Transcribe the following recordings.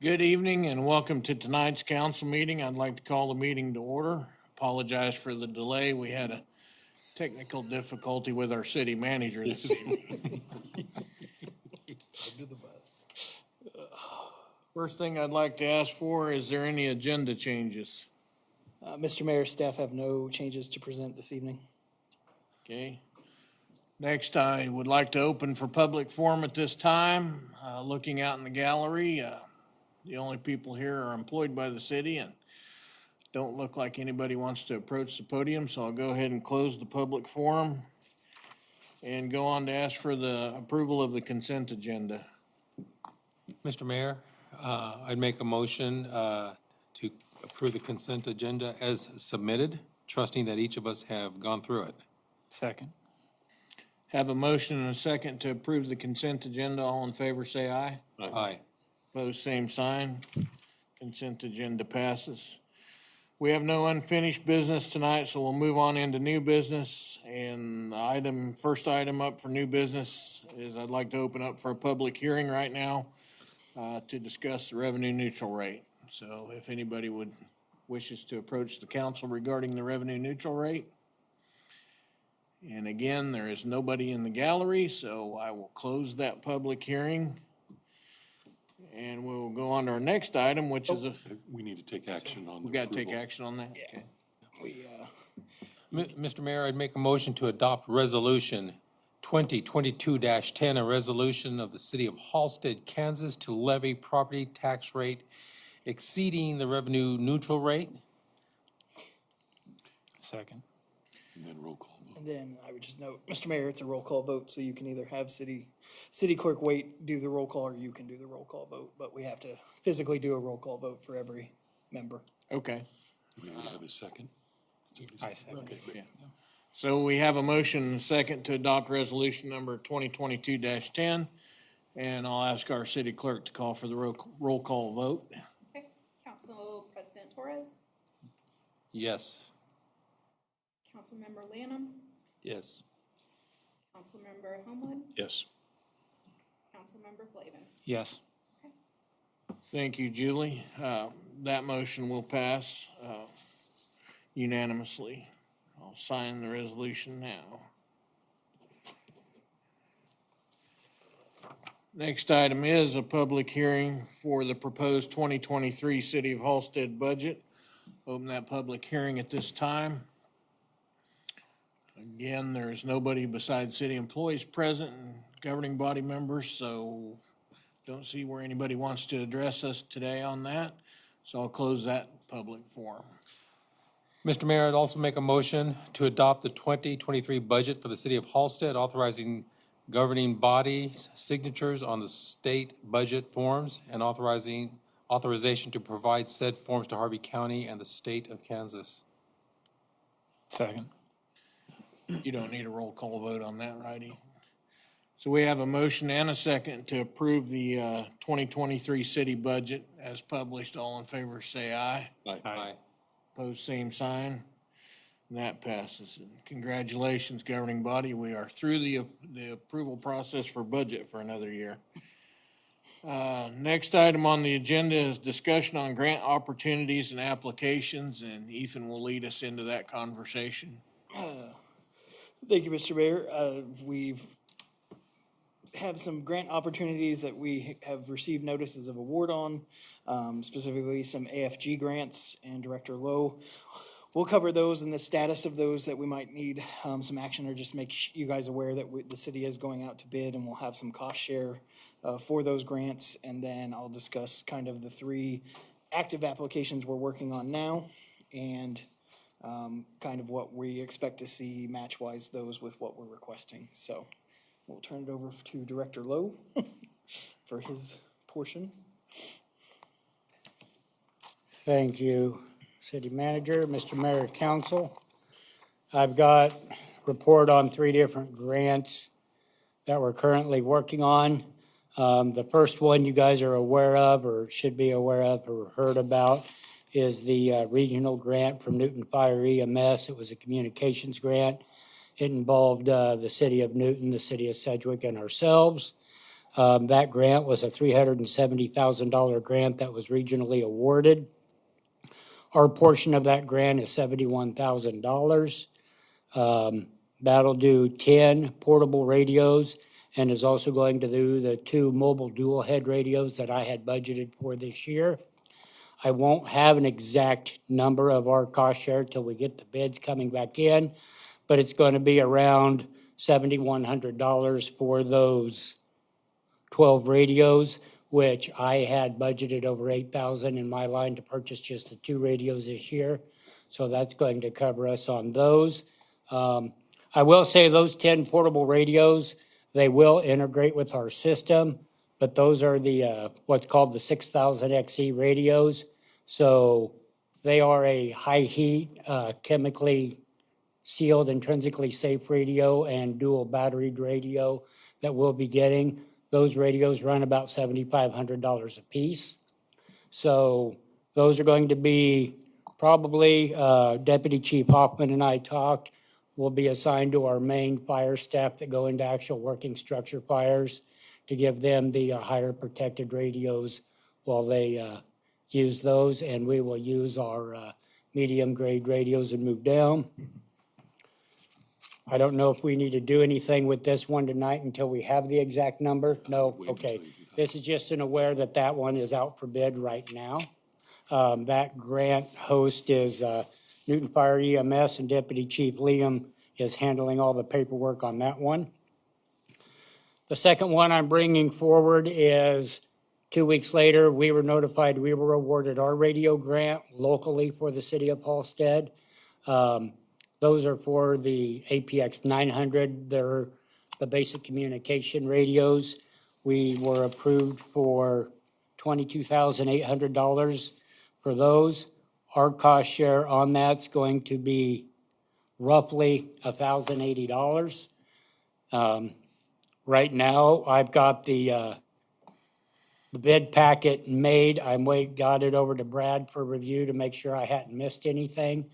Good evening and welcome to tonight's council meeting. I'd like to call the meeting to order. Apologize for the delay. We had a technical difficulty with our city manager this evening. Under the bus. First thing I'd like to ask for, is there any agenda changes? Mr. Mayor, staff have no changes to present this evening. Okay. Next, I would like to open for public forum at this time. Looking out in the gallery, the only people here are employed by the city and don't look like anybody wants to approach the podium, so I'll go ahead and close the public forum and go on to ask for the approval of the consent agenda. Mr. Mayor, I'd make a motion to approve the consent agenda as submitted, trusting that each of us have gone through it. Second. Have a motion and a second to approve the consent agenda. All in favor, say aye. Aye. Opposed, same sign. Consent agenda passes. We have no unfinished business tonight, so we'll move on into new business. And the first item up for new business is I'd like to open up for a public hearing right now to discuss the revenue neutral rate. So if anybody wishes to approach the council regarding the revenue neutral rate. And again, there is nobody in the gallery, so I will close that public hearing. And we'll go on to our next item, which is We need to take action on. we got to take action on that? Okay. Mr. Mayor, I'd make a motion to adopt Resolution 2022-10, a resolution of the city of Halstead, Kansas, to levy property tax rate exceeding the revenue neutral rate. Second. And then roll call vote. And then I would just note, Mr. Mayor, it's a roll call vote, so you can either have city clerk do the roll call, or you can do the roll call vote, but we have to physically do a roll call vote for every member. Okay. Do we have a second? I second. Okay, great. Yeah. So we have a motion and a second to adopt resolution number 2022-10. And I'll ask our city clerk to call for the roll call vote. Okay, Council President Torres, Yes. Councilmember Lanham, Yes. Councilmember Homewood, Yes. Councilmember Flavin. Yes. Thank you, Julie. That motion will pass unanimously. I'll sign the resolution now. Next item is a public hearing for the proposed 2023 City of Halstead budget. Open that public hearing at this time. Again, there is nobody besides city employees present and governing body members, so don't see where anybody wants to address us today on that. So I'll close that public forum. Mr. Mayor, I'd also make a motion to adopt the 2023 budget for the city of Halstead, authorizing governing body signatures on the state budget forms and authorization to provide said forms to Harvey County and the state of Kansas. Second. You don't need a roll call vote on that, righty? So we have a motion and a second to approve the 2023 city budget as published. All in favor, say aye. Aye. Opposed, same sign. And that passes. And congratulations, governing body. We are through the approval process for budget for another year. Next item on the agenda is discussion on grant opportunities and applications, and Ethan will lead us into that conversation. Thank you, Mr. Mayor. We've have some grant opportunities that we have received notices of award on, specifically some AFG grants, and Director Lowe will cover those and the status of those that we might need some action, or just make you guys aware that the city is going out to bid, and we'll have some cost share for those grants. And then I'll discuss kind of the 3 active applications we're working on now, and kind of what we expect to see match-wise those with what we're requesting. So we'll turn it over to Director Lowe for his portion. Thank you, City Manager, Mr. Mayor, Council. I've got a report on 3 different grants that we're currently working on. The first one you guys are aware of, or should be aware of, or heard about, is the regional grant from Newton Fire EMS. It was a communications grant. It involved the city of Newton, the city of Sedgwick, and ourselves. That grant was a $370,000 grant that was regionally awarded. Our portion of that grant is $71,000. That'll do 10 portable radios and is also going to do the 2 mobile dual head radios that I had budgeted for this year. I won't have an exact number of our cost share till we get the bids coming back in, but it's going to be around $7,100 for those 12 radios, which I had budgeted over $8,000 in my line to purchase just the 2 radios this year. So that's going to cover us on those. I will say those 10 portable radios, they will integrate with our system, but those are the what's called the 6000 XE radios. So they are a high heat, chemically sealed, intrinsically safe radio and dual batteried radio that we'll be getting. Those radios run about $7,500 a piece. So those are going to be probably, Deputy Chief Hoffman and I talked, will be assigned to our main fire staff that go into actual working structure fires to give them the higher protected radios while they use those, and we will use our medium grade radios and move down. I don't know if we need to do anything with this one tonight until we have the exact number. No, okay. This is just an aware that that one is out for bid right now. That grant host is Newton Fire EMS, and Deputy Chief Liam is handling all the paperwork on that one. The second one I'm bringing forward is 2 weeks later, we were notified we were awarded our radio grant locally for the city of Halstead. Those are for the APX 900. They're the basic communication radios. We were approved for $22,800 for those. Our cost share on that's going to be roughly $1,080. Right now, I've got the bid packet made. Got it over to Brad for review to make sure I hadn't missed anything,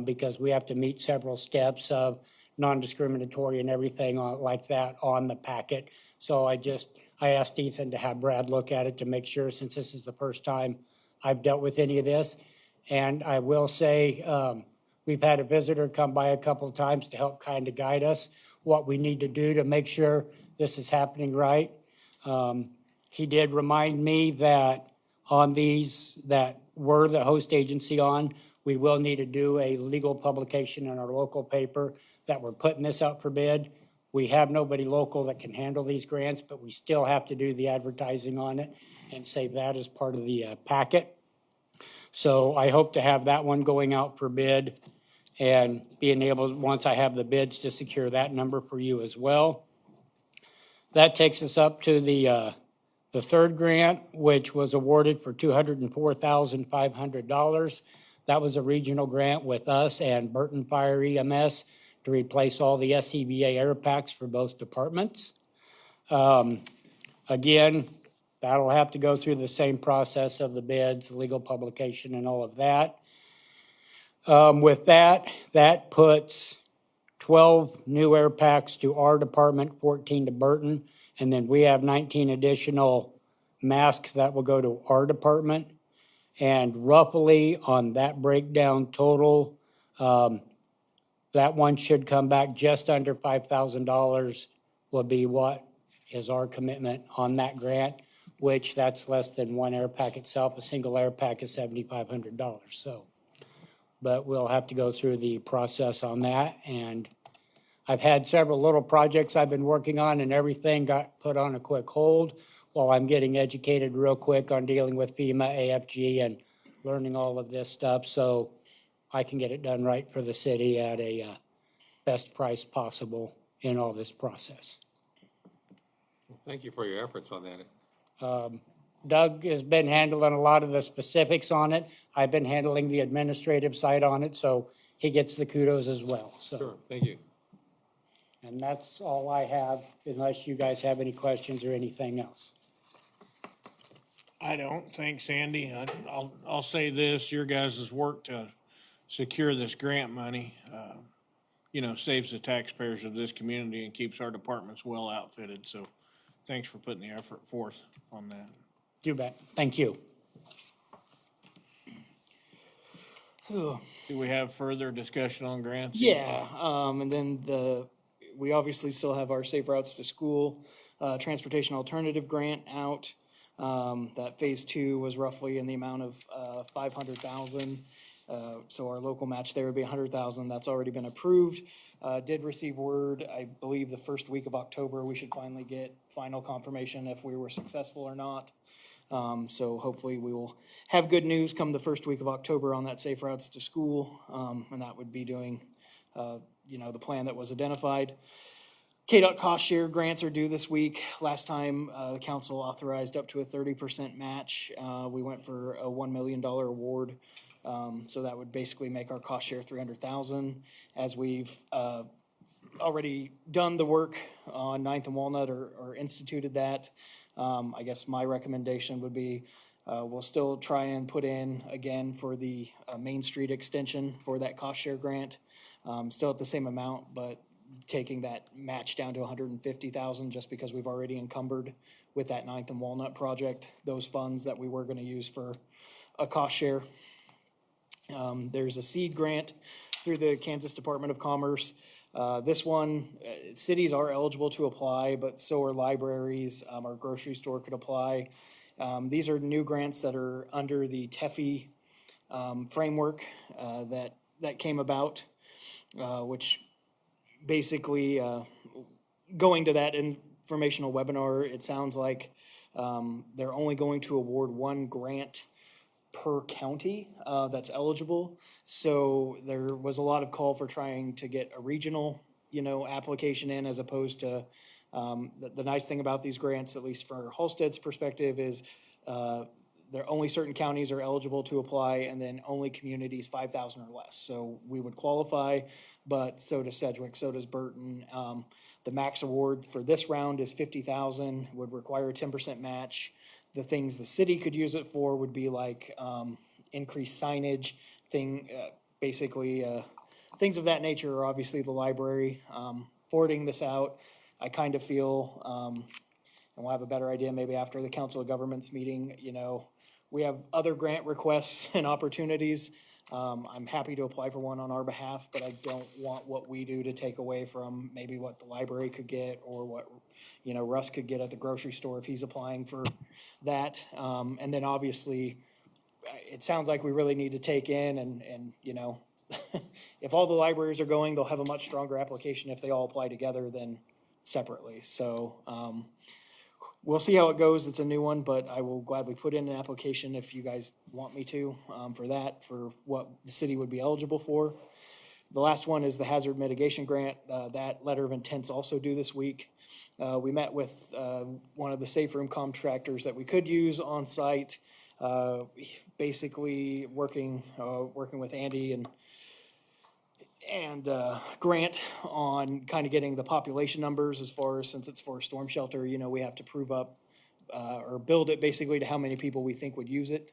because we have to meet several steps of non-discriminatory and everything like that on the packet. So I asked Ethan to have Brad look at it to make sure, since this is the first time I've dealt with any of this. And I will say, we've had a visitor come by a couple of times to help kind of guide us what we need to do to make sure this is happening right. He did remind me that on these that we're the host agency on, we will need to do a legal publication in our local paper that we're putting this out for bid. We have nobody local that can handle these grants, but we still have to do the advertising on it and save that as part of the packet. So I hope to have that one going out for bid and being able, once I have the bids, to secure that number for you as well. That takes us up to the third grant, which was awarded for $204,500. That was a regional grant with us and Burton Fire EMS to replace all the SCBA air packs for both departments. Again, that'll have to go through the same process of the bids, legal publication, and all of that. With that, that puts 12 new air packs to our department, 14 to Burton, and then we have 19 additional masks that will go to our department. And roughly on that breakdown total, that one should come back just under $5,000 will be what is our commitment on that grant, which that's less than one air pack itself. A single air pack is $7,500. So, but we'll have to go through the process on that. And I've had several little projects I've been working on, and everything got put on a quick hold while I'm getting educated real quick on dealing with FEMA, AFG, and learning all of this stuff so I can get it done right for the city at a best price possible in all this process. Well, thank you for your efforts on that. Doug has been handling a lot of the specifics on it. I've been handling the administrative side on it, so he gets the kudos as well. So. Sure, thank you. And that's all I have, unless you guys have any questions or anything else. I don't think, Sandy. I'll say this, your guys' work to secure this grant money, saves the taxpayers of this community and keeps our departments well outfitted. So thanks for putting the effort forth on that. You bet. Thank you. Do we have further discussion on grants? Yeah, and then we obviously still have our Safe Routes to School, Transportation Alternative Grant out. That phase 2 was roughly in the amount of, 500,000. So our local match there would be 100,000. That's already been approved. Did receive word, I believe the first week of October, we should finally get final confirmation if we were successful or not. So hopefully we will have good news come the first week of October on that Safe Routes to School. And that would be doing, the plan that was identified. KDOT cost share grants are due this week. Last time, the council authorized up to a 30% match. We went for a $1 million award. So that would basically make our cost share 300,000. As we've, already done the work on Ninth and Walnut or instituted that. I guess my recommendation would be, we'll still try and put in again for the Main Street extension for that cost share grant. Still at the same amount, but taking that match down to 150,000 just because we've already encumbered with that Ninth and Walnut project, those funds that we were gonna use for a cost share. There's a seed grant through the Kansas Department of Commerce. This one, cities are eligible to apply, but so are libraries. Our grocery store could apply. These are new grants that are under the TEFI framework that came about, which basically, going to that informational webinar, it sounds like they're only going to award one grant per county that's eligible. So there was a lot of call for trying to get a regional, application in as opposed to, the nice thing about these grants, at least for Halstead's perspective, is there only certain counties are eligible to apply and then only communities 5,000 or less. So we would qualify, but so does Sedgwick, so does Burton. The max award for this round is 50,000, would require a 10% match. The things the city could use it for would be like increased signage, basically things of that nature, or obviously the library. Forwarding this out, I kind of feel, and we'll have a better idea maybe after the Council of Governments meeting, we have other grant requests and opportunities. I'm happy to apply for one on our behalf, but I don't want what we do to take away from maybe what the library could get or what, Russ could get at the grocery store if he's applying for that. And then obviously, it sounds like we really need to take in and if all the libraries are going, they'll have a much stronger application if they all apply together than separately. So, we'll see how it goes. It's a new one, but I will gladly put in an application if you guys want me to, for what the city would be eligible for. The last one is the hazard mitigation grant. That letter of intent's also due this week. We met with one of the safe room contractors that we could use on site. Basically working with Andy and Grant on kind of getting the population numbers as far as, since it's for a storm shelter, we have to prove up or build it basically to how many people we think would use it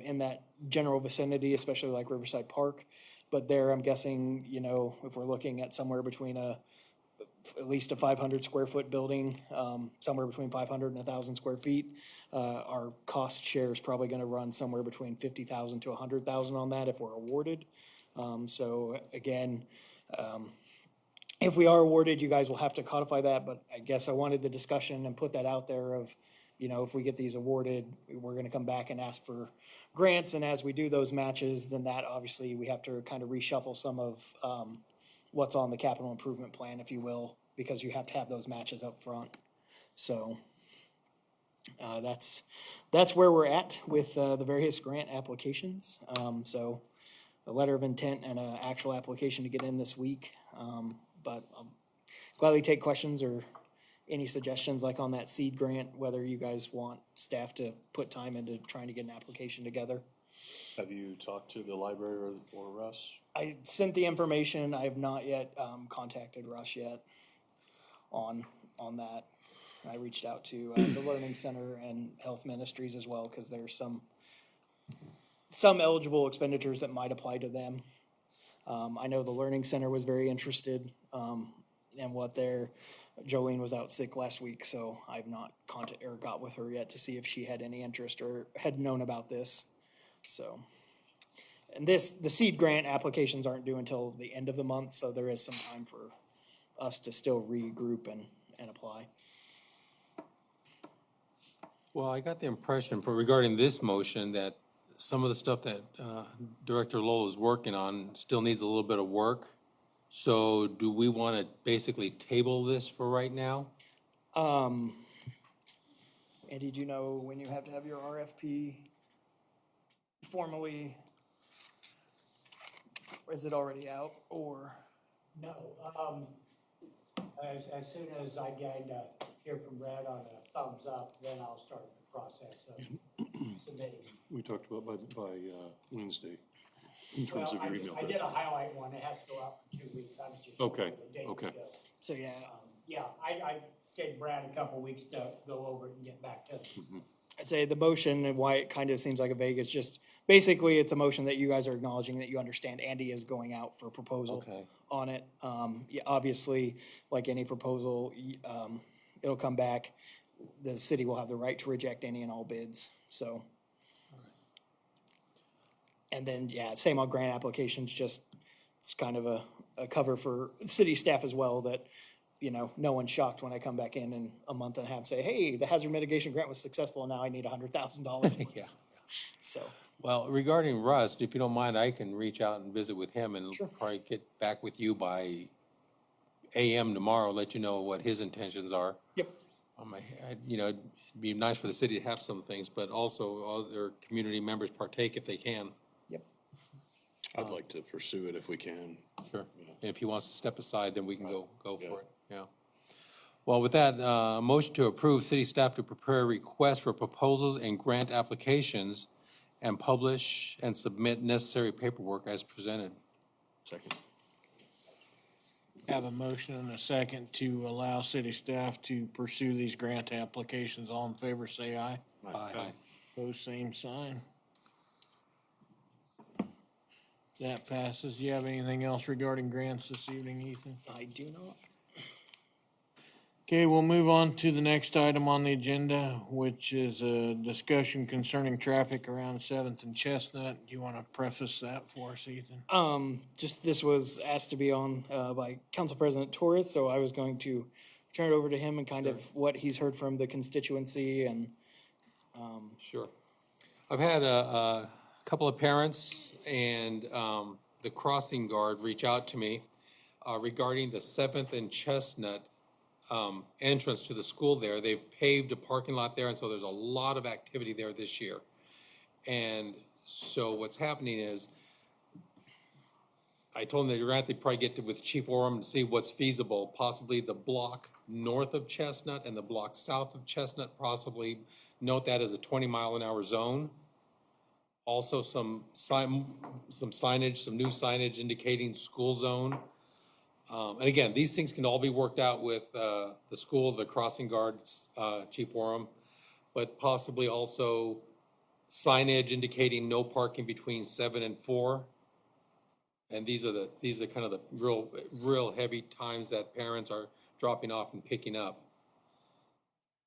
in that general vicinity, especially like Riverside Park. But there, I'm guessing, if we're looking at somewhere between at least a 500 square foot building, somewhere between 500 and 1,000 square feet, our cost share is probably going to run somewhere between 50,000 to 100,000 on that if we're awarded. So again, if we are awarded, you guys will have to codify that, but I guess I wanted the discussion and put that out there of, if we get these awarded, we're gonna come back and ask for grants, and as we do those matches, then that obviously we have to kind of reshuffle some of, what's on the capital improvement plan, if you will, because you have to have those matches up front. So, that's where we're at with, the various grant applications. So a letter of intent and an actual application to get in this week. But I'll gladly take questions or any suggestions like on that seed grant, whether you guys want staff to put time into trying to get an application together. Have you talked to the library or Russ? I sent the information. I have not yet contacted Russ yet on that. I reached out to the Learning Center and Health Ministries as well, because there's some eligible expenditures that might apply to them. I know the Learning Center was very interested in what their Jolene was out sick last week, so I've not got with her yet to see if she had any interest or had known about this. So, and the seed grant applications aren't due until the end of the month, so there is some time for us to still regroup and apply. Well, I got the impression regarding this motion that some of the stuff that Director Lowell is working on still needs a little bit of work. So do we want to basically table this for right now? Andy, do you know when you have to have your RFP formally? Is it already out or? No, as soon as I get, hear from Brad on a thumbs up, then I'll start the process of submitting. We talked about by Wednesday, in terms Well, of your email. I did a highlight one, it has to go out for 2 weeks, I was just. Okay, looking at the date okay. to go. So, yeah, Yeah, I gave Brad a couple weeks to go over it and get back to us. I'd say the motion and why it kind of seems like a vague, it's just, basically, it's a motion that you guys are acknowledging that you understand Andy is going out for proposal Okay. on it. Yeah, obviously, like any proposal, it'll come back. The city will have the right to reject any and all bids, so. And then, yeah, same on grant applications, just, it's kind of a cover for city staff as well, that, you know, no one's shocked when I come back in a month and have say, hey, the hazard mitigation grant was successful, and now I need $100,000. Yeah. So, Well, regarding Rust, if you don't mind, I can reach out and visit with him and probably get back with you by AM tomorrow, let you know what his intentions are. yep, You know, it'd be nice for the city to have some things, but also other community members partake if they can. yep. I'd like to pursue it if we can. Sure. And if he wants to step aside, then we can go for Yeah. it, yeah. Well, with that, motion to approve city staff to prepare requests for proposals and grant applications and publish and submit necessary paperwork as presented. Second. Have a motion and a second to allow city staff to pursue these grant applications. All in favor, say aye. Aye. Pose same sign. That passes. Do you have anything else regarding grants this evening, Ethan? I do not. Okay, we'll move on to the next item on the agenda, which is a discussion concerning traffic around Seventh and Chestnut. Do you want to preface that for us, Ethan? Just this was asked to be on by Council President Torres, so I was going to turn it over to him and kind of what he's heard from the constituency and. Sure. I've had a couple of parents and the crossing guard reach out to me regarding the Seventh and Chestnut entrance to the school there. They've paved a parking lot there, and so there's a lot of activity there this year. And so what's happening is, I told them that you're going to have to probably get with Chief Orem to see what's feasible, possibly the block north of Chestnut and the block south of Chestnut, possibly note that as a 20-mile-an-hour zone. Also some signage, some new signage indicating school zone. And again, these things can all be worked out with the school, the crossing guards, Chief Orem, but possibly also signage indicating no parking between 7 and 4. And these are kind of the real heavy times that parents are dropping off and picking up.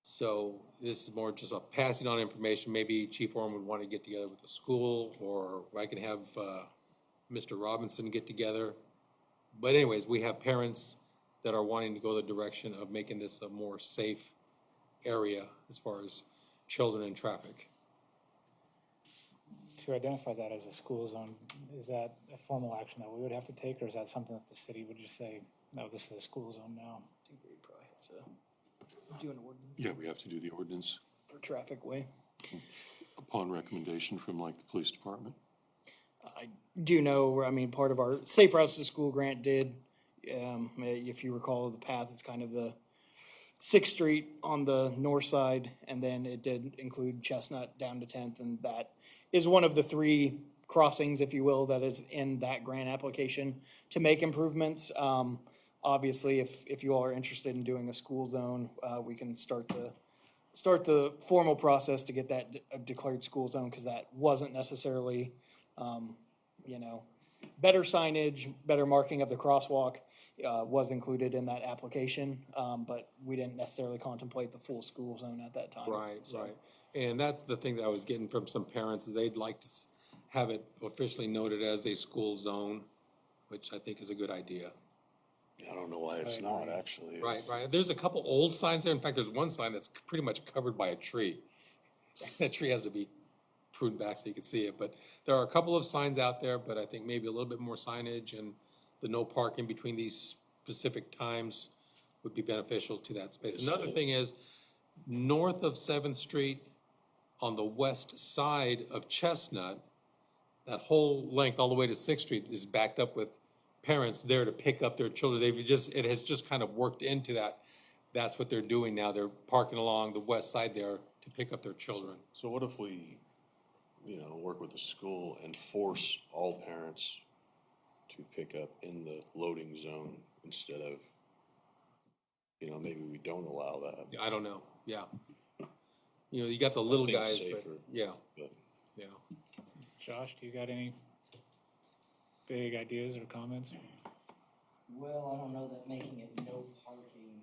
So this is more just a passing on information. Maybe Chief Orem would want to get together with the school, or I can have Mr. Robinson get together. But anyways, we have parents that are wanting to go the direction of making this a more safe area as far as children and traffic. To identify that as a school zone, is that a formal action that we would have to take, or is that something that the city would just say, no, this is a school zone now? I think we probably have to do an ordinance Yeah, we have to do the ordinance for traffic way. upon recommendation from like the police department. I do know, I mean, part of our Safe Routes to School grant did, if you recall the path, it's kind of the 6th Street on the north side, and then it did include Chestnut down to 10th, and that is one of the 3 crossings, if you will, that is in that grant application to make improvements. Obviously, if you all are interested in doing a school zone, we can start the formal process to get that declared school zone, because that wasn't necessarily, better signage, better marking of the crosswalk. was included in that application, but we didn't necessarily contemplate the full school zone at that time. Right, So- right. And that's the thing that I was getting from some parents, is they'd like to have it officially noted as a school zone, which I think is a good idea. I don't know why it's not, actually. Right, right. There's a couple old signs there. In fact, there's one sign that's pretty much covered by a tree. That tree has to be pruned back so you can see it. But there are a couple of signs out there, but I think maybe a little bit more signage and the no parking between these specific times would be beneficial to that space. Another thing is, north of 7th Street on the west side of Chestnut, that whole length all the way to 6th Street is backed up with parents there to pick up their children. It has just kind of worked into that. That's what they're doing now. They're parking along the west side there to pick up their children. So what if we, work with the school and force all parents to pick up in the loading zone instead of, maybe we don't allow that? I don't know, yeah. You got the little think guys, but, safer. yeah, But yeah. Josh, do you got any big ideas or comments? Well, I don't know that making it no parking,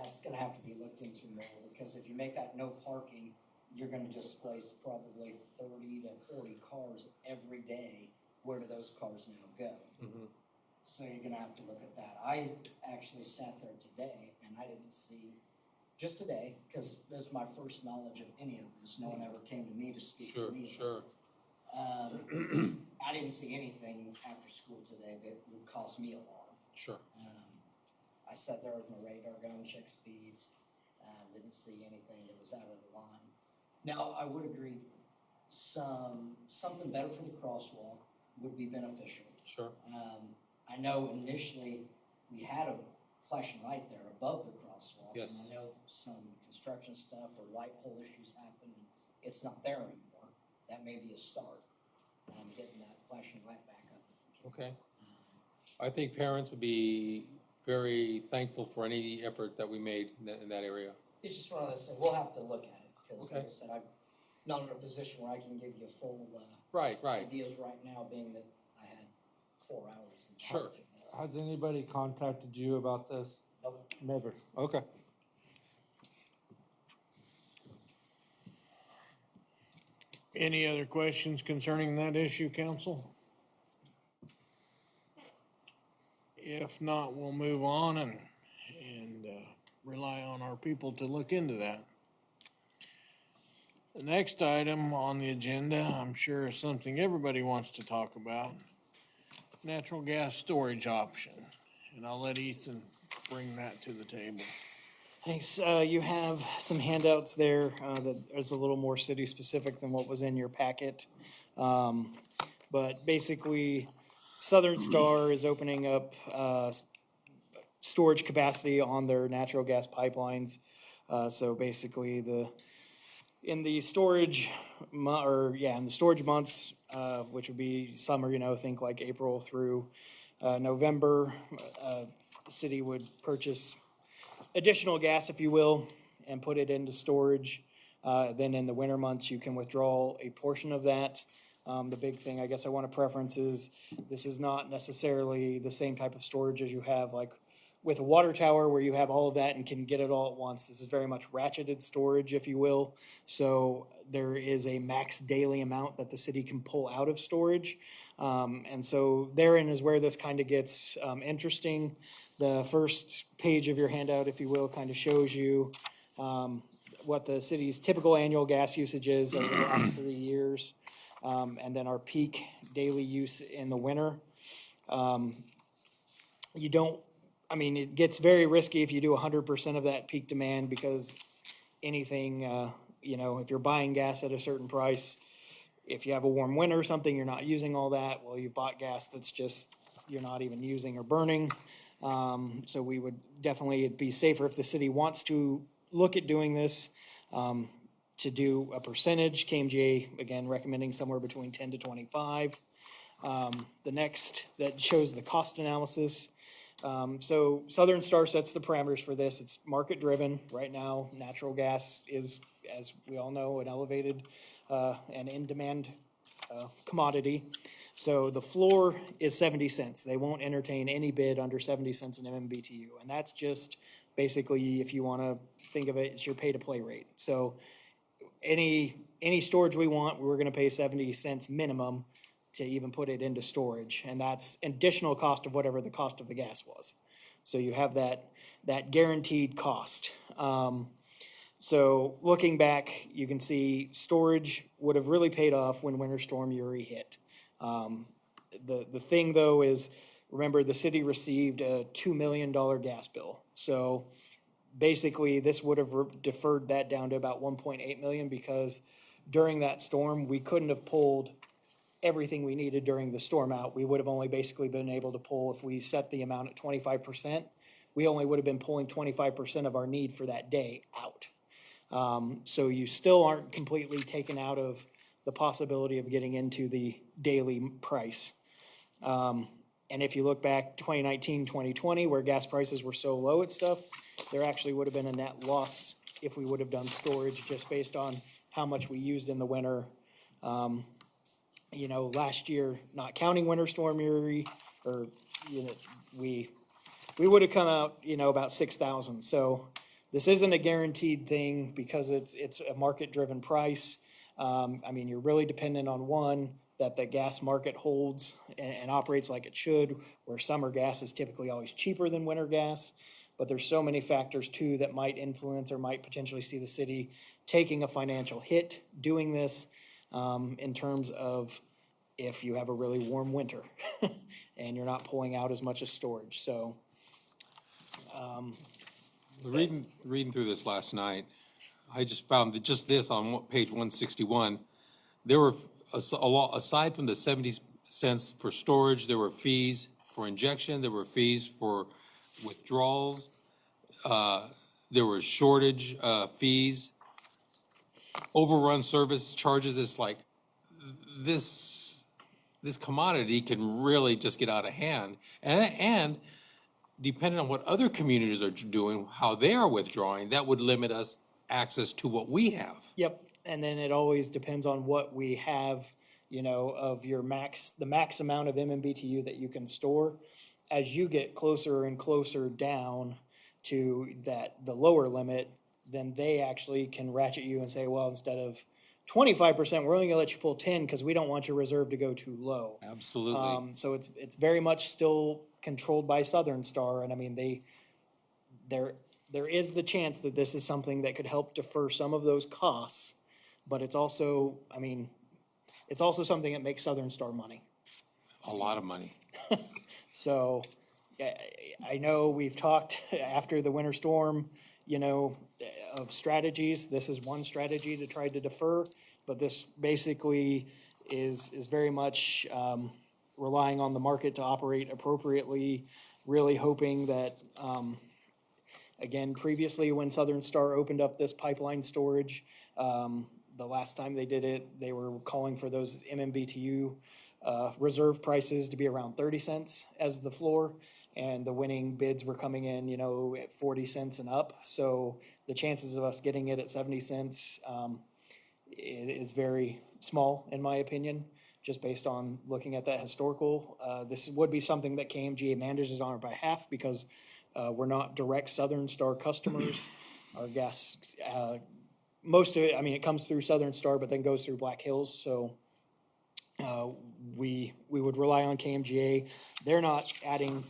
that's gonna have to be looked into more, because if you make that no parking, you're gonna displace probably 30 to 40 cars every day. Where do those cars now go? So you're gonna have to look at that. I actually sat there today and I didn't see, just today, because this is my first knowledge of any of this, no one ever came to me to speak Sure, to me sure. about it. I didn't see anything after school today that would cause me alarm. Sure. I sat there with my radar gun, checked speeds, didn't see anything that was out of the line. Now, I would agree, something better for the crosswalk would be beneficial. Sure. I know initially we had a flashing light there above the crosswalk. Yes. And I know some construction stuff or light pole issues happened, and it's not there anymore. That may be a start, getting that flashing light back up if we can. Okay. I think parents would be very thankful for any effort that we made in that area. It's just one of those things, we'll have to look at it, because like Okay. I said, I'm not in a position where I can give you full, Right, right. ideas right now, being that I had 4 hours in Sure. college. Has anybody contacted you about this? Nope. Never. Okay. Any other questions concerning that issue, council? If not, we'll move on and rely on our people to look into that. The next item on the agenda, I'm sure is something everybody wants to talk about. Natural gas storage option. And I'll let Ethan bring that to the table. Thanks. You have some handouts there that is a little more city-specific than what was in your packet. But basically, Southern Star is opening up storage capacity on their natural gas pipelines. So basically, in the storage months, which would be summer, think like April through November, the city would purchase additional gas, if you will, and put it into storage. Then in the winter months, you can withdraw a portion of that. The big thing I guess I want to preference is this is not necessarily the same type of storage as you have like with a water tower where you have all of that and can get it all at once. This is very much ratcheted storage, if you will. So there is a max daily amount that the city can pull out of storage. And so therein is where this kind of gets interesting. The first page of your handout, if you will, kind of shows you what the city's typical annual gas usage is over the last 3 years, and then our peak daily use in the winter. It gets very risky if you do 100% of that peak demand, because anything, if you're buying gas at a certain price, if you have a warm winter or something, you're not using all that, well, you've bought gas that's just, you're not even using or burning. So we would definitely, it'd be safer if the city wants to look at doing this, to do a percentage. KMGA, again, recommending somewhere between 10 to 25. The next, that shows the cost analysis. So Southern Star sets the parameters for this. It's market driven. Right now, natural gas is, as we all know, an elevated and in demand commodity. So the floor is 70 cents. They won't entertain any bid under 70 cents an MMBTU. And that's just basically, if you want to think of it, it's your pay-to-play rate. So any storage we want, we're going to pay 70 cents minimum to even put it into storage. And that's additional cost of whatever the cost of the gas was. So you have that guaranteed cost. So looking back, you can see storage would have really paid off when Winter Storm Uri hit. The thing though is, remember, the city received a $2 million gas bill. So basically, this would have deferred that down to about 1.8 million, because during that storm, we couldn't have pulled everything we needed during the storm out. We would have only basically been able to pull, if we set the amount at 25%, we only would have been pulling 25% of our need for that day out. So you still aren't completely taken out of the possibility of getting into the daily price. And if you look back 2019, 2020, where gas prices were so low at stuff, there actually would have been a net loss if we would have done storage, just based on how much we used in the winter. You know, last year, not counting Winter Storm Uri, or, you know, we would have come out, you know, about 6,000. So this isn't a guaranteed thing, because it's a market-driven price. I mean, you're really dependent on, one, that the gas market holds and operates like it should, where summer gas is typically always cheaper than winter gas. But there's so many factors too that might influence or might potentially see the city taking a financial hit doing this, in terms of if you have a really warm winter and you're not pulling out as much as storage. So Reading through this last night, I just found that just this on page 161, there were a lot, aside from the 70 cents for storage, there were fees for injection, there were fees for withdrawals, there were shortage fees, overrun service charges. It's like this commodity can really just get out of hand, and depending on what other communities are doing, how they are withdrawing, that would limit us access to what we have. Yep, and then it always depends on what we have, you know, of your the max amount of MMBTU that you can store. As you get closer and closer down to the lower limit, then they actually can ratchet you and say, well, instead of 25%, we're only gonna let you pull 10 because we don't want your reserve to go too low. Absolutely. So it's very much still controlled by Southern Star, and I mean, there is the chance that this is something that could help defer some of those costs, but it's also, I mean, it's also something that makes Southern Star money. A lot of money. So I know we've talked after the winter storm, you know, of strategies. This is one strategy to try to defer, but this basically is very much relying on the market to operate appropriately, really hoping that, again, previously when Southern Star opened up this pipeline storage, the last time they did it, they were calling for those MMBTU reserve prices to be around 30 cents as the floor, and the winning bids were coming in, you know, at 40 cents and up. So the chances of us getting it at 70 cents is very small, in my opinion, just based on looking at that historical. This would be something that KMGA manages on our behalf, because we're not direct Southern Star customers. Our gas, most of it, I mean, it comes through Southern Star, but then goes through Black Hills. So we would rely on KMGA. They're not adding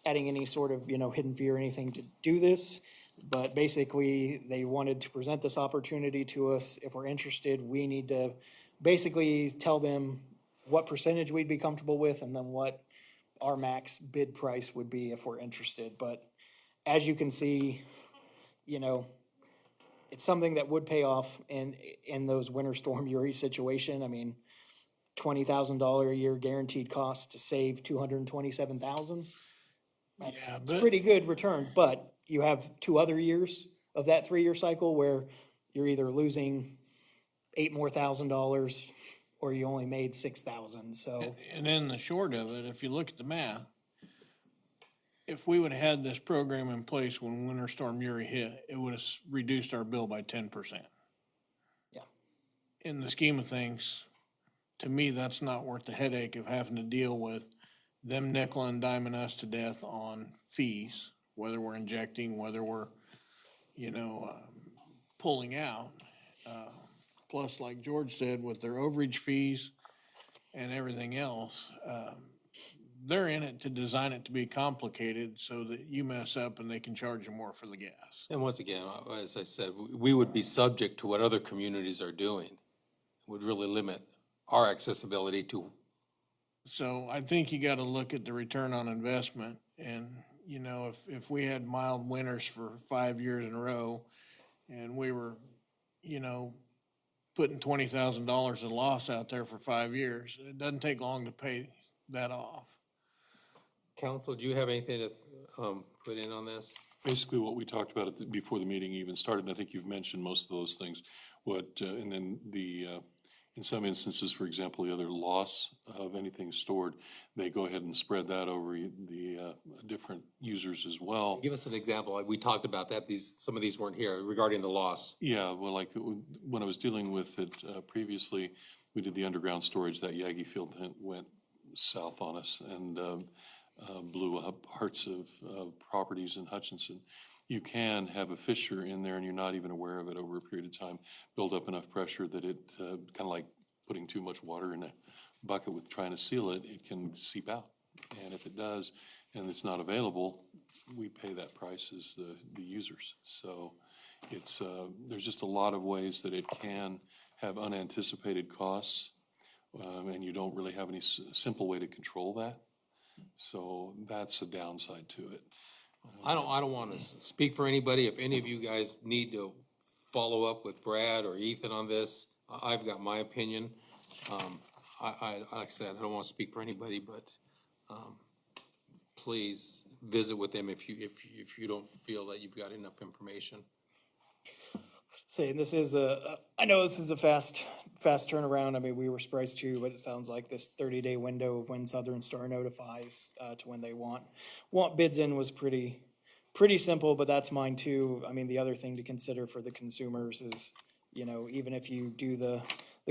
any sort of, you know, hidden fee or anything to do this, but basically they wanted to present this opportunity to us. If we're interested, we need to basically tell them what percentage we'd be comfortable with, and then what our max bid price would be if we're interested. But as you can see, you know, it's something that would pay off in those winter storm Uri situation. I mean, $20,000 a year guaranteed cost to save $227,000. It's pretty good return, but you have 2 other years of that 3-year cycle where you're either losing $8,000 more, or you only made $6,000. So, And then the short of it, if you look at the math, if we would have had this program in place when Winter Storm Uri hit, it would have reduced our bill by 10%. yeah, In the scheme of things, to me, that's not worth the headache of having to deal with them nickel and diming us to death on fees, whether we're injecting, whether we're, pulling out. Plus, like George said, with their overage fees and everything else, they're in it to design it to be complicated so that you mess up and they can charge you more for the gas. And once again, as I said, we would be subject to what other communities are doing. It would really limit our accessibility to, So I think you gotta look at the return on investment and, if we had mild winters for 5 years in a row and we were, putting $20,000 in loss out there for 5 years, it doesn't take long to pay that off. council, do you have anything to put in on this? Basically, what we talked about before the meeting even started, and I think you've mentioned most of those things, and then in some instances, for example, the other loss of anything stored, they go ahead and spread that over the different users as well. Give us an example. We talked about that. Some of these weren't here regarding the loss. Yeah, well, like when I was dealing with it previously, we did the underground storage. That Yagi field went south on us and blew up parts of properties in Hutchinson. You can have a fissure in there and you're not even aware of it over a period of time, build up enough pressure that it, kind of like putting too much water in a bucket with trying to seal it, it can seep out. And if it does and it's not available, we pay that price as the users. So it's, there's just a lot of ways that it can have unanticipated costs, and you don't really have any simple way to control that. So that's a downside to it. I don't want to speak for anybody. If any of you guys need to follow up with Brad or Ethan on this, I've got my opinion. Like I said, I don't want to speak for anybody, but please visit with them if you don't feel that you've got enough information. Saying this is I know this is a fast turnaround. I mean, we were surprised too, but it sounds like this 30-day window of when Southern Star notifies to when they want bids in was pretty simple, but that's mine too. I mean, the other thing to consider for the consumers is, even if you do the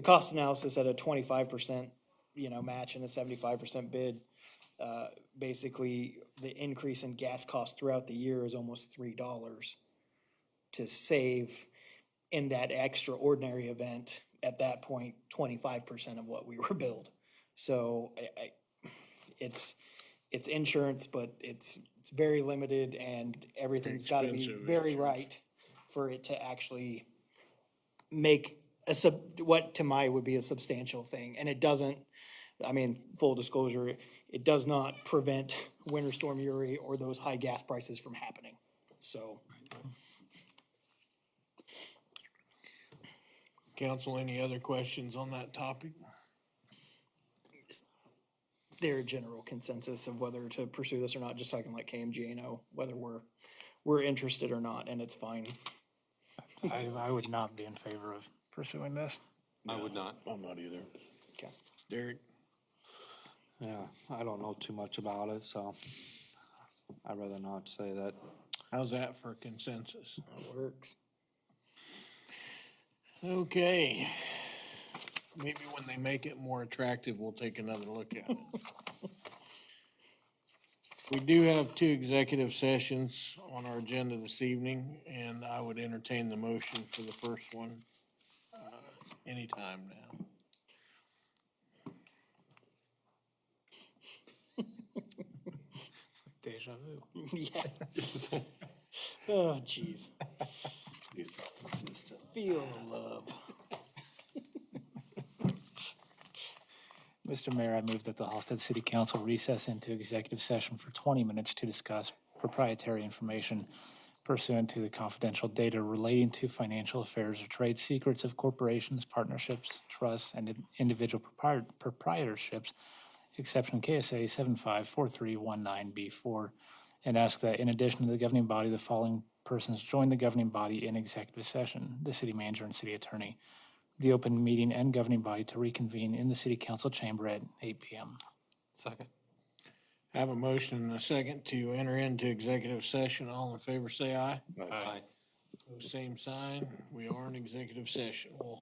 cost analysis at a 25%, match and a 75% bid, basically the increase in gas costs throughout the year is almost $3 to save in that extraordinary event, at that point, 25% of what we were billed. So it's insurance, but it's very limited and everything's gotta be Expensive very insurance. right for it to actually make what to my would be a substantial thing. And it doesn't, I mean, full disclosure, it does not prevent Winter Storm Uri or those high gas prices from happening. So. Council, any other questions on that topic? Their general consensus of whether to pursue this or not, just so I can let KMGA know whether we're interested or not, and it's fine. I would not be in favor of pursuing this. I would not. I'm not either. Okay. Derek? Yeah, I don't know too much about it, so I'd rather not say that. How's that for consensus? That works. Okay. Maybe when they make it more attractive, we'll take another look at it. We do have 2 executive sessions on our agenda this evening, and I would entertain the motion for the first one anytime now. Deja vu. Yeah. Oh, jeez. It's consistent. Feel the love. Mr. Mayor, I move that the Halstead City Council recess into executive session for 20 minutes to discuss proprietary information pursuant to the confidential data relating to financial affairs or trade secrets of corporations, partnerships, trusts, and individual proprietorships, exception KSA 754319B4, and ask that in addition to the governing body, the following persons join the governing body in executive session: the city manager and city attorney. The open meeting and governing body to reconvene in the city council chamber at 8 p.m. Second. Have a motion and a second to enter into executive session. All in favor, say aye. Aye. Same sign. We are in executive session. We'll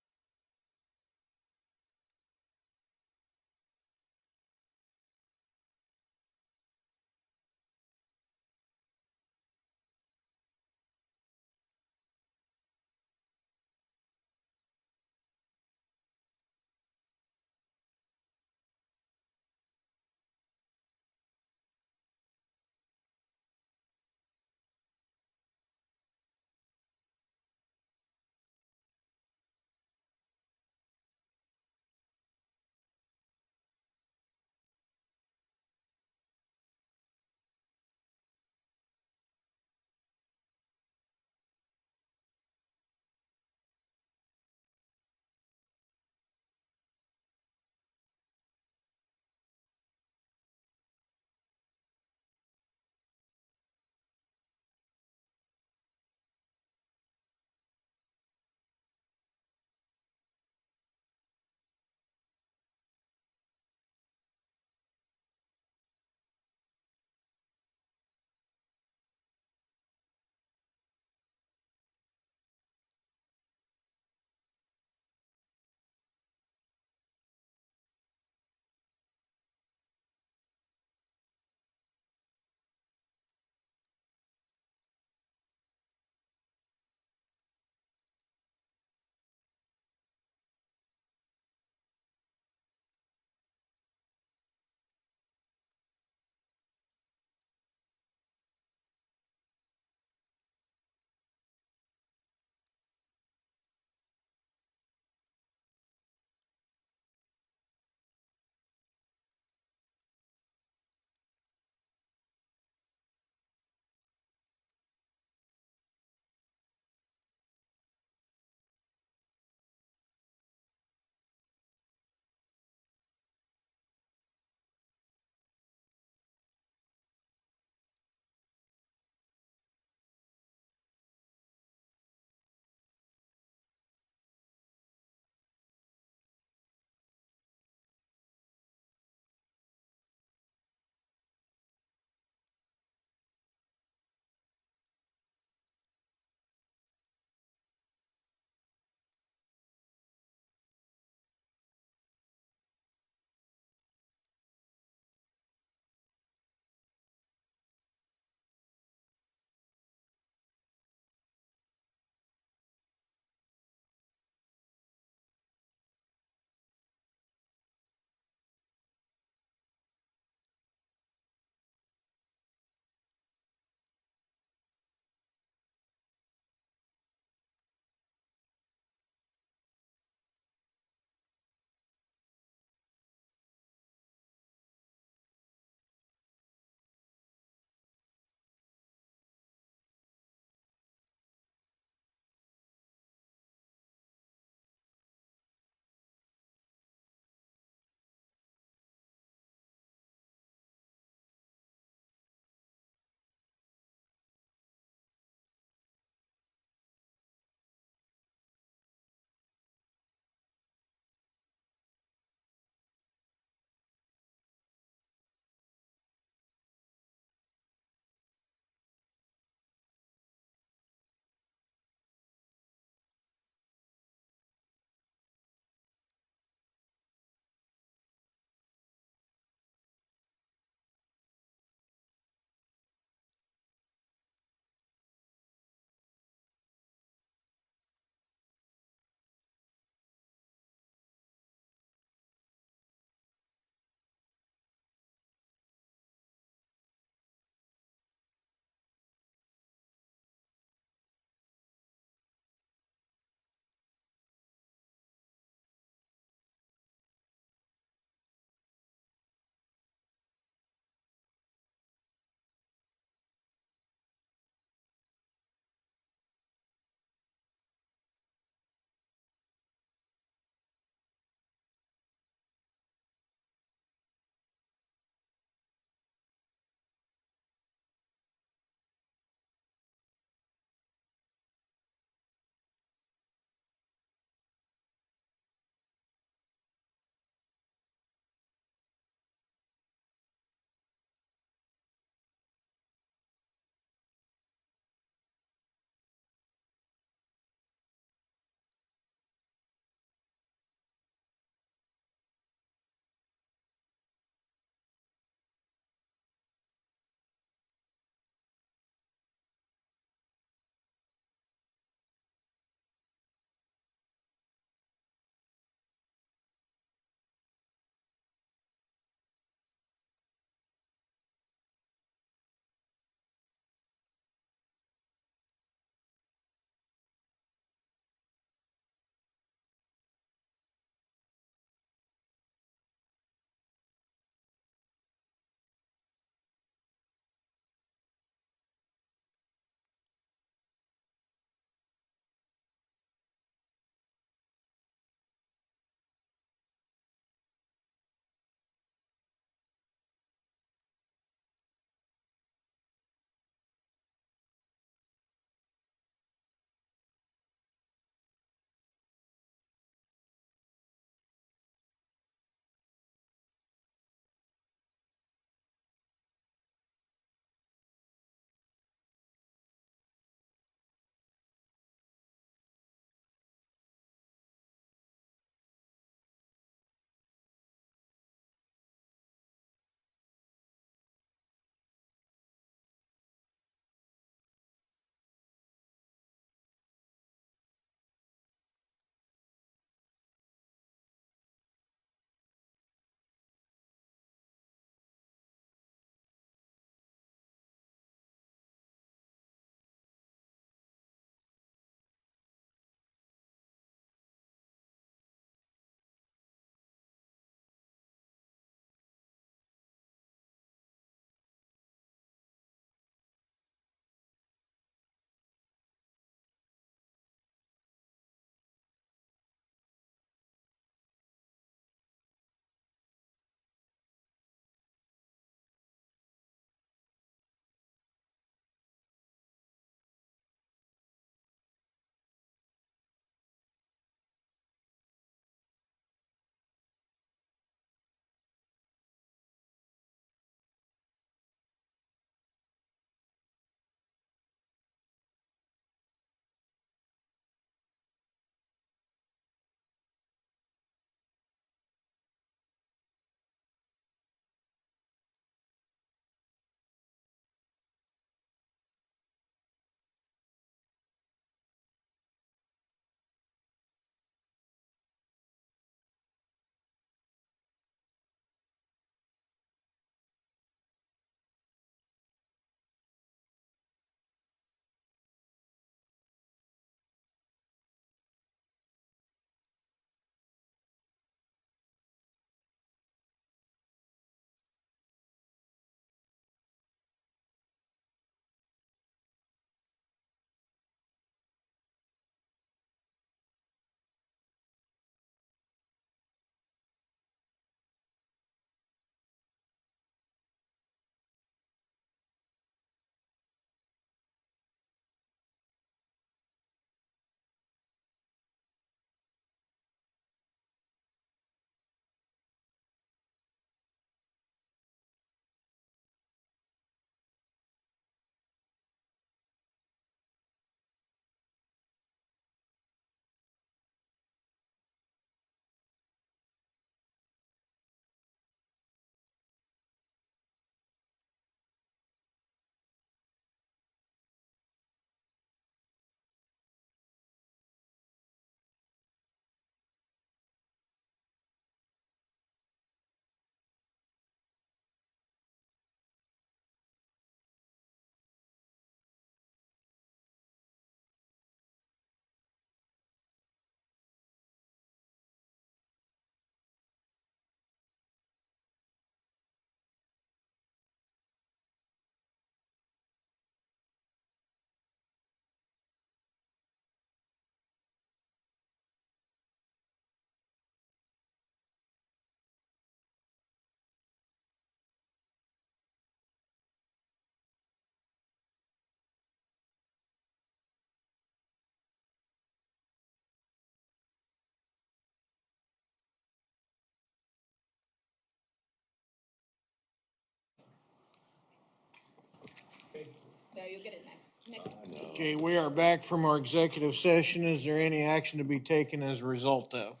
No, you'll get it next meeting. Okay, we are back from our executive session. Is there any action to be taken as a result of?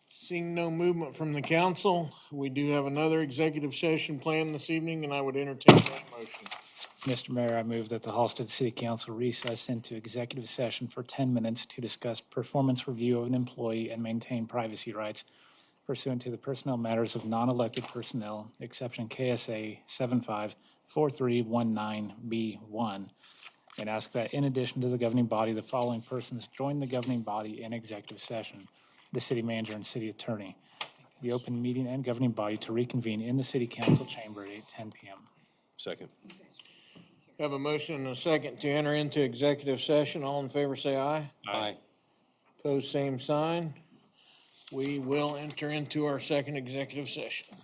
Seeing no movement from the council, we do have another executive session planned this evening, and I would entertain that motion. Mr. Mayor, I move that the Halstead City Council recess into executive session for 10 minutes to discuss performance review of an employee and maintain privacy rights pursuant to the personnel matters of non-elected personnel, exception KSA 754319B1, and ask that in addition to the governing body, the following persons join the governing body in executive session: the city manager and city attorney. The open meeting and governing body to reconvene in the city council chamber at 8:10 PM. Second. Have a motion and a second to enter into executive session. All in favor, say aye. Aye. Pose same sign. We will enter into our second executive session.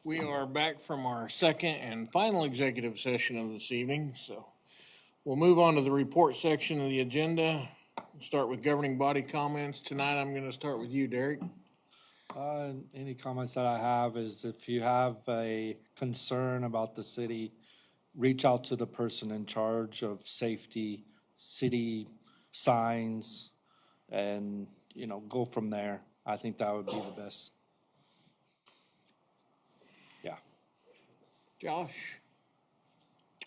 We are back from our second and final executive session of this evening, so we'll move on to the report section of the agenda. We'll start with governing body comments. Tonight, I'm gonna start with you, Derek. Any comments that I have is if you have a concern about the city, reach out to the person in charge of safety, city signs, and, go from there. I think that would be the best. Yeah. Josh?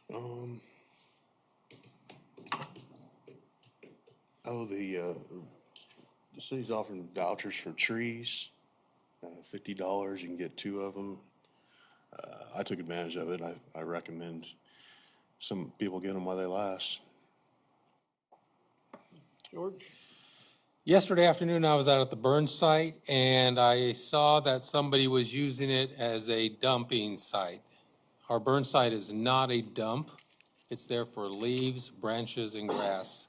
The city's offering vouchers for trees, $50, you can get 2 of them. I took advantage of it. I recommend some people get them while they last. George? Yesterday afternoon, I was out at the burn site, and I saw that somebody was using it as a dumping site. Our burn site is not a dump. It's there for leaves, branches, and grass.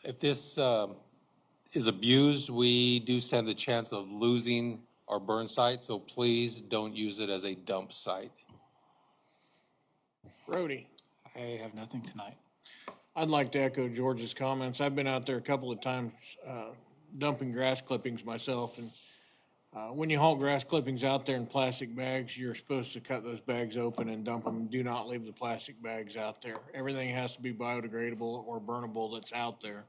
If this is abused, we do stand the chance of losing our burn site, so please don't use it as a dump site. Brody? I have nothing tonight. I'd like to echo George's comments. I've been out there a couple of times dumping grass clippings myself, and when you haul grass clippings out there in plastic bags, you're supposed to cut those bags open and dump them. Do not leave the plastic bags out there. Everything has to be biodegradable or burnable that's out there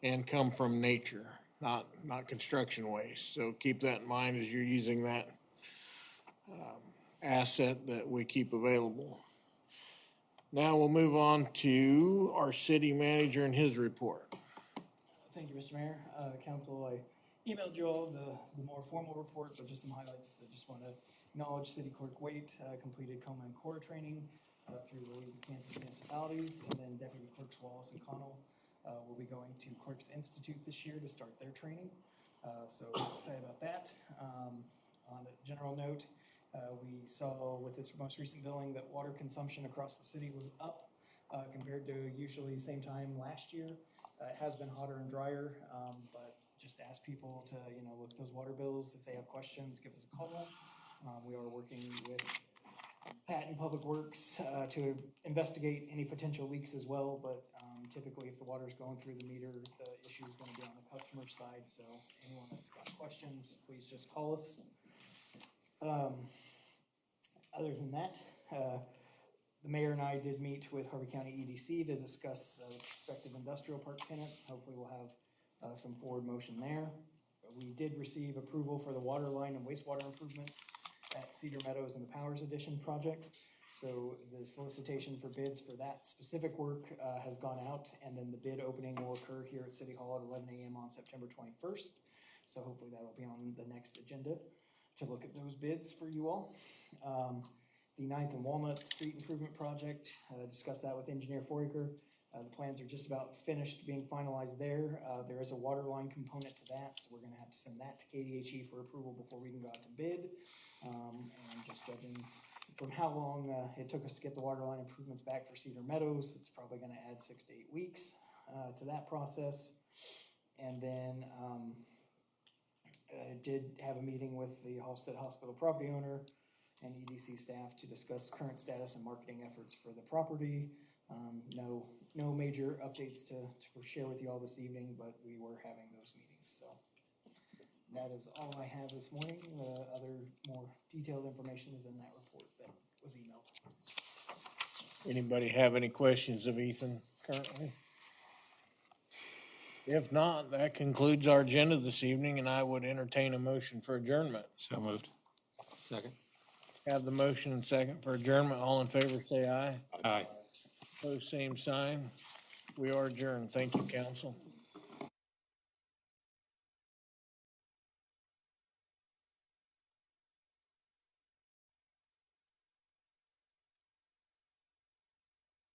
and come from nature, not construction waste. So keep that in mind as you're using that asset that we keep available. Now we'll move on to our city manager and his report. Thank you, Mr. Mayor. Council, I emailed you all the more formal report, but just some highlights. I just want to acknowledge City Clerk Waite completed Coma and Core training through the League of Kansas Municipalities, and then Deputy Clerks Wallace and Connell will be going to Clerks Institute this year to start their training. So excited about that. On a general note, we saw with this most recent billing that water consumption across the city was up compared to usually same time last year. It has been hotter and drier, but just ask people to, look at those water bills. If they have questions, give us a call. We are working with Pat and Public Works to investigate any potential leaks as well, but typically if the water's going through the meter, the issue is going to be on the customer side. So anyone that's got questions, please just call us. Other than that, the mayor and I did meet with Harvey County EDC to discuss prospective industrial park tenants. Hopefully we'll have some forward motion there. We did receive approval for the water line and wastewater improvements at Cedar Meadows and the Powers Addition project. So the solicitation for bids for that specific work has gone out, and then the bid opening will occur here at City Hall at 11 a.m. on September 21st. So hopefully that will be on the next agenda to look at those bids for you all. The 9th and Walnut Street Improvement Project, discussed that with Engineer Foraker. The plans are just about finished being finalized there. There is a water line component to that, so we're gonna have to send that to KDHE for approval before we can go out to bid. And just judging from how long it took us to get the water line improvements back for Cedar Meadows, it's probably gonna add 6 to 8 weeks to that process. And then I did have a meeting with the Halstead Hospital property owner and EDC staff to discuss current status and marketing efforts for the property. No major updates to share with you all this evening, but we were having those meetings. So that is all I have this morning. The other more detailed information is in that report that was emailed. Anybody have any questions of Ethan currently? If not, that concludes our agenda this evening, and I would entertain a motion for adjournment. So moved. Second. Have the motion and second for adjournment. All in favor, say aye. Aye. Opposed, same sign. We are adjourned. Thank you, council.